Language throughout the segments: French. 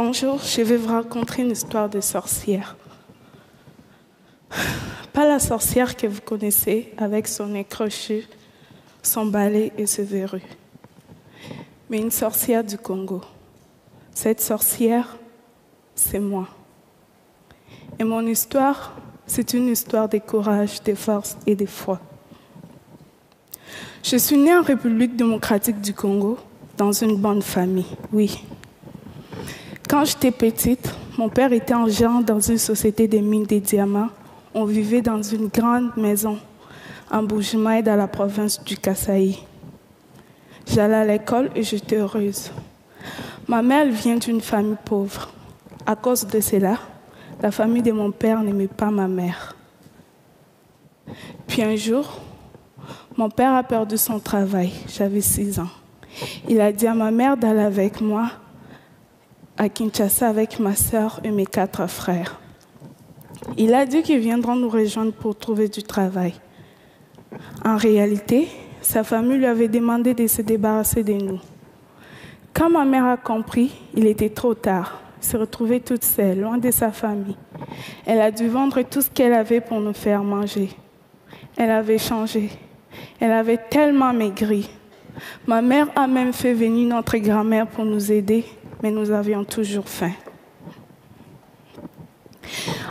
Bonjour, je vais vous raconter une histoire de sorcière. Pas la sorcière que vous connaissez avec son nez crochu, son balai et ses verrues, mais une sorcière du Congo. Cette sorcière, c'est moi. Et mon histoire, c'est une histoire de courage, de force et de foi. Je suis née en République démocratique du Congo, dans une bonne famille, oui. Quand j'étais petite, mon père était agent dans une société de mines de diamants. On vivait dans une grande maison en Bujimaï, dans la province du Kasaï. J'allais à l'école et j'étais heureuse. Ma mère vient d'une famille pauvre. À cause de cela, la famille de mon père n'aimait pas ma mère. Puis un jour, mon père a perdu son travail. J'avais 6 ans. Il a dit à ma mère d'aller avec moi à Kinshasa avec ma sœur et mes 4 frères. Il a dit qu'ils viendront nous rejoindre pour trouver du travail. En réalité, sa famille lui avait demandé de se débarrasser de nous. Quand ma mère a compris, il était trop tard. Elle se retrouvait toute seule, loin de sa famille. Elle a dû vendre tout ce qu'elle avait pour nous faire manger. Elle avait changé. Elle avait tellement maigri. Ma mère a même fait venir notre grand-mère pour nous aider, mais nous avions toujours faim.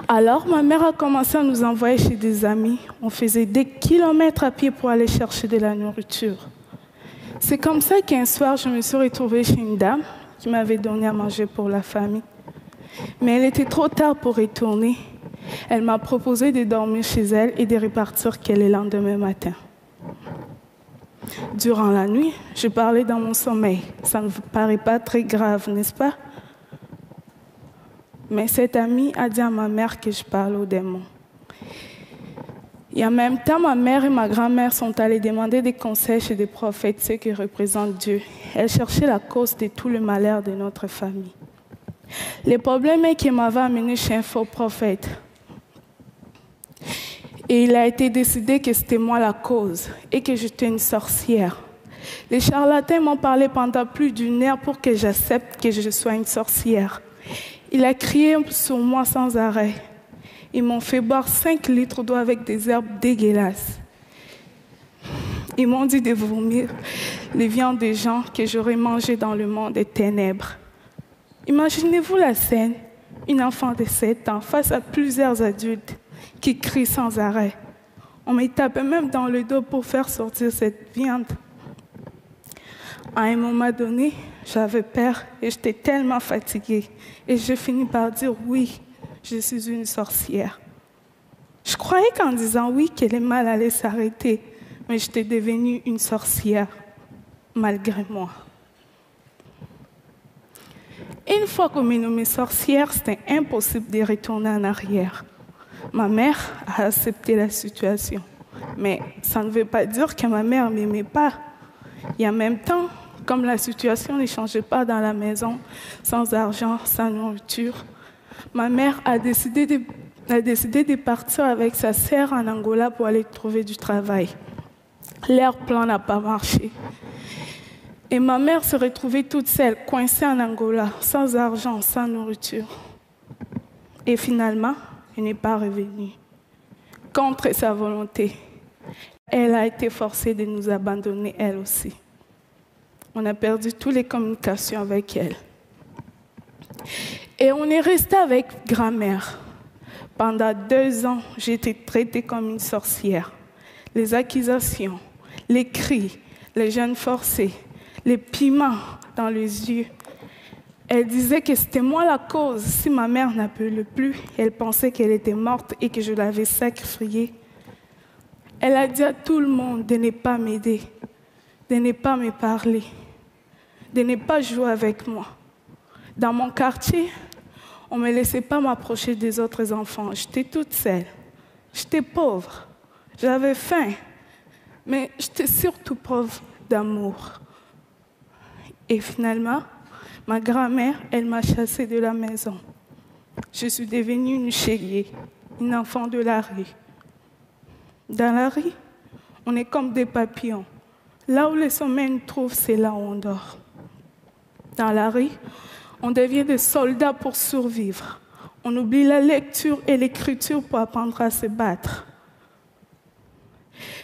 Alors, ma mère a commencé à nous envoyer chez des amis. On faisait des kilomètres à pied pour aller chercher de la nourriture. C'est comme ça qu'un soir, je me suis retrouvée chez une dame qui m'avait donné à manger pour la famille. Mais elle était trop tard pour retourner. Elle m'a proposé de dormir chez elle et de repartir le lendemain matin. Durant la nuit, je parlais dans mon sommeil. Ça ne vous paraît pas très grave, n'est-ce pas? Mais cette amie a dit à ma mère que je parle aux démons. Et en même temps, ma mère et ma grand-mère sont allées demander des conseils chez des prophètes, ceux qui représentent Dieu. Elles cherchaient la cause de tout le malheur de notre famille. Le problème est qu'elle m'avait amené chez un faux prophète. Et il a été décidé que c'était moi la cause et que j'étais une sorcière. Les charlatans m'ont parlé pendant plus d'1 heure pour que j'accepte que je sois une sorcière. Il a crié sur moi sans arrêt. Ils m'ont fait boire 5 litres d'eau avec des herbes dégueulasses. Ils m'ont dit de vomir les viandes des gens que j'aurais mangées dans le monde des ténèbres. Imaginez-vous la scène, une enfant de 7 ans face à plusieurs adultes qui crient sans arrêt. On me tapait même dans le dos pour faire sortir cette viande. À un moment donné, j'avais peur et j'étais tellement fatiguée. Et j'ai fini par dire oui, je suis une sorcière. Je croyais qu'en disant oui, que le mal allait s'arrêter, mais j'étais devenue une sorcière, malgré moi. Une fois qu'on m'a nommée sorcière, c'était impossible de retourner en arrière. Ma mère a accepté la situation, mais ça ne veut pas dire que ma mère ne m'aimait pas. Et en même temps, comme la situation ne changeait pas dans la maison, sans argent, sans nourriture, ma mère a décidé de partir avec sa sœur en Angola pour aller trouver du travail. Leur plan n'a pas marché. Et ma mère se retrouvait toute seule, coincée en Angola, sans argent, sans nourriture. Et finalement, elle n'est pas revenue. Contre sa volonté, elle a été forcée de nous abandonner, elle aussi. On a perdu toutes les communications avec elle. Et on est resté avec grand-mère. Pendant 2 ans, j'ai été traitée comme une sorcière. Les accusations, les cris, les gênes forcés, les piments dans les yeux. Elle disait que c'était moi la cause. Si ma mère n'appelait plus, elle pensait qu'elle était morte et que je l'avais sacrifiée. Elle a dit à tout le monde de ne pas m'aider, de ne pas me parler, de ne pas jouer avec moi. Dans mon quartier, on ne me laissait pas m'approcher des autres enfants. J'étais toute seule. J'étais pauvre. J'avais faim. Mais j'étais surtout pauvre d'amour. Et finalement, ma grand-mère, elle m'a chassée de la maison. Je suis devenue une chélier, une enfant de la rue. Dans la rue, on est comme des papillons. Là où le sommeil nous trouve, c'est là où on dort. Dans la rue, On devient des soldats pour survivre. On oublie la lecture et l'écriture pour apprendre à se battre.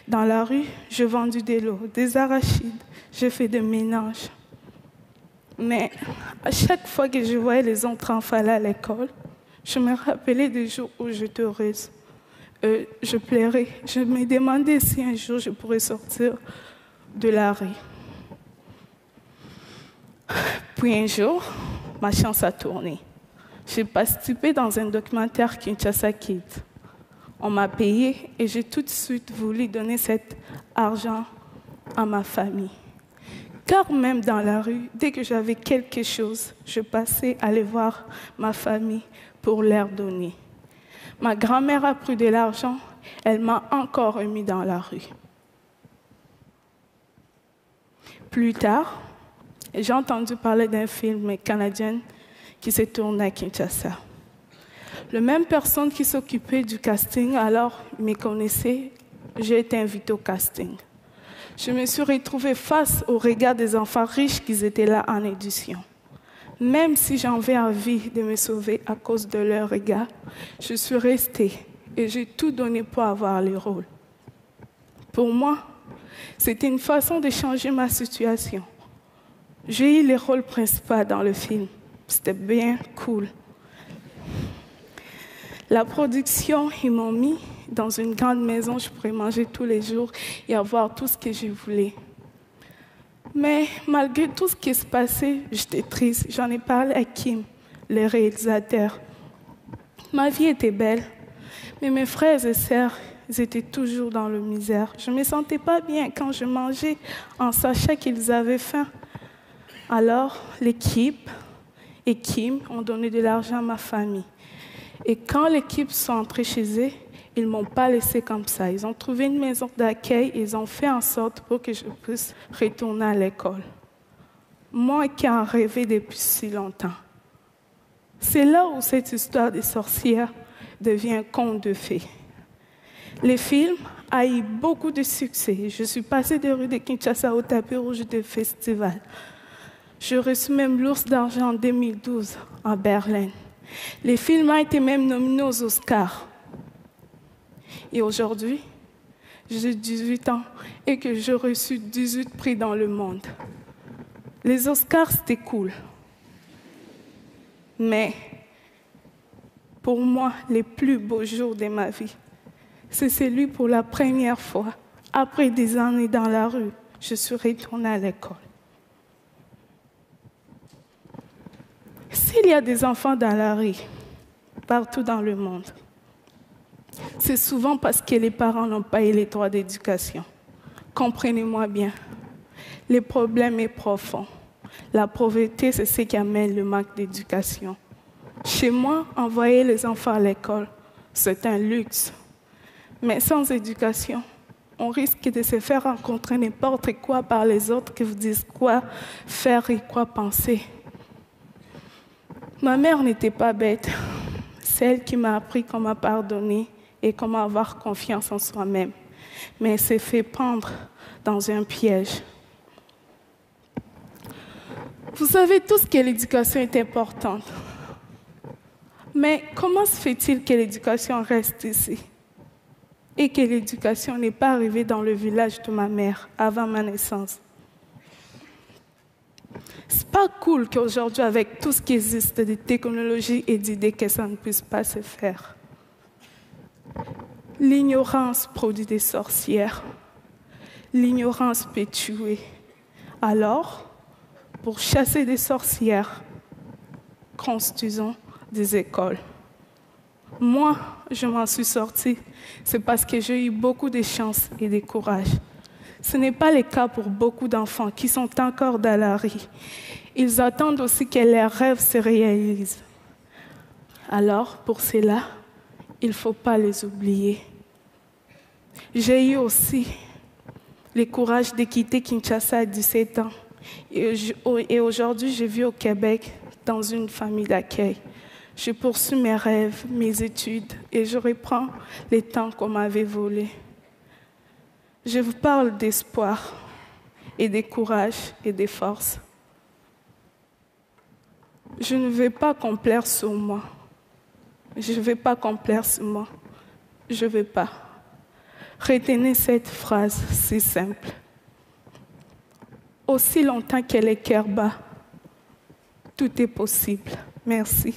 Dans la rue, j'ai vendu des lots, des arachides, j'ai fait des ménages. Mais à chaque fois que je voyais les autres enfants aller à l'école, je me rappelais des jours où j'étais heureuse. Je pleurais. Je me demandais si un jour je pourrais sortir de la rue. Puis un jour, ma chance a tourné. J'ai participé dans un documentaire Kinshasa Kids. On m'a payé et j'ai tout de suite voulu donner cet argent à ma famille. Car même dans la rue, dès que j'avais quelque chose, je passais aller voir ma famille pour leur donner. Ma grand-mère a pris de l'argent, elle m'a encore remis dans la rue. Plus tard, j'ai entendu parler d'un film canadien qui s'est tourné à Kinshasa. La même personne qui s'occupait du casting, alors me connaissait, j'ai été invitée au casting. Je me suis retrouvée face au regard des enfants riches qui étaient là en édition. Même si j'avais envie de me sauver à cause de leur regard, je suis restée et j'ai tout donné pour avoir le rôle. Pour moi, c'était une façon de changer ma situation. J'ai eu le rôle principal dans le film. C'était bien cool. La production, ils m'ont mis dans une grande maison, je pourrais manger tous les jours et avoir tout ce que je voulais. Mais malgré tout ce qui se passait, j'étais triste. J'en ai parlé à Kim, le réalisateur. Ma vie était belle, mais mes frères et sœurs, ils étaient toujours dans la misère. Je ne me sentais pas bien quand je mangeais en sachant qu'ils avaient faim. Alors, l'équipe et Kim ont donné de l'argent à ma famille. Et quand l'équipe sont entrés chez eux, ils ne m'ont pas laissé comme ça. Ils ont trouvé une maison d'accueil et ils ont fait en sorte pour que je puisse retourner à l'école. Moi qui en rêvais depuis si longtemps. C'est là où cette histoire des sorcières devient un conte de fées. Le film a eu beaucoup de succès. Je suis passée des rues de Kinshasa au tapis rouge des festivals. J'ai reçu même l'Ours d'argent en 2012 à Berlin. Le film a été même nominé aux Oscars. Et aujourd'hui, j'ai 18 ans et que j'ai reçu 18 prix dans le monde. Les Oscars, c'était cool. Mais pour moi, les plus beaux jours de ma vie, c'est celui pour la première fois, après des années dans la rue, je suis retournée à l'école. S'il y a des enfants dans la rue, partout dans le monde, c'est souvent parce que les parents n'ont pas eu les droits d'éducation. Comprenez-moi bien, le problème est profond. La pauvreté, c'est ce qui amène le manque d'éducation. Chez moi, envoyer les enfants à l'école, c'est un luxe. Mais sans éducation, on risque de se faire rencontrer n'importe quoi par les autres qui vous disent quoi faire et quoi penser. Ma mère n'était pas bête. C'est elle qui m'a appris comment pardonner et comment avoir confiance en soi-même. Mais elle s'est fait prendre dans un piège. Vous savez tous que l'éducation est importante. Mais comment se fait-il que l'éducation reste ici et que l'éducation n'est pas arrivée dans le village de ma mère avant ma naissance? C'est pas cool qu'aujourd'hui, avec tout ce qui existe de technologies et d'idées, que ça ne puisse pas se faire. L'ignorance produit des sorcières. L'ignorance peut tuer. Alors, pour chasser des sorcières, construisons des écoles. Moi, je m'en suis sortie. C'est parce que j'ai eu beaucoup de chance et de courage. Ce n'est pas le cas pour beaucoup d'enfants qui sont encore dans la rue. Ils attendent aussi que leurs rêves se réalisent. Alors, pour cela, il ne faut pas les oublier. J'ai eu aussi le courage de quitter Kinshasa à 17 ans. Et aujourd'hui, je vis au Québec dans une famille d'accueil. Je poursuis mes rêves, mes études et je reprends les temps qu'on m'avait volés. Je vous parle d'espoir et de courage et de force. Je ne vais pas complaire sur moi. Je ne vais pas complaire sur moi. Je ne vais pas. Retenez cette phrase si simple. Aussi longtemps qu'elle est cœur bas, tout est possible. Merci.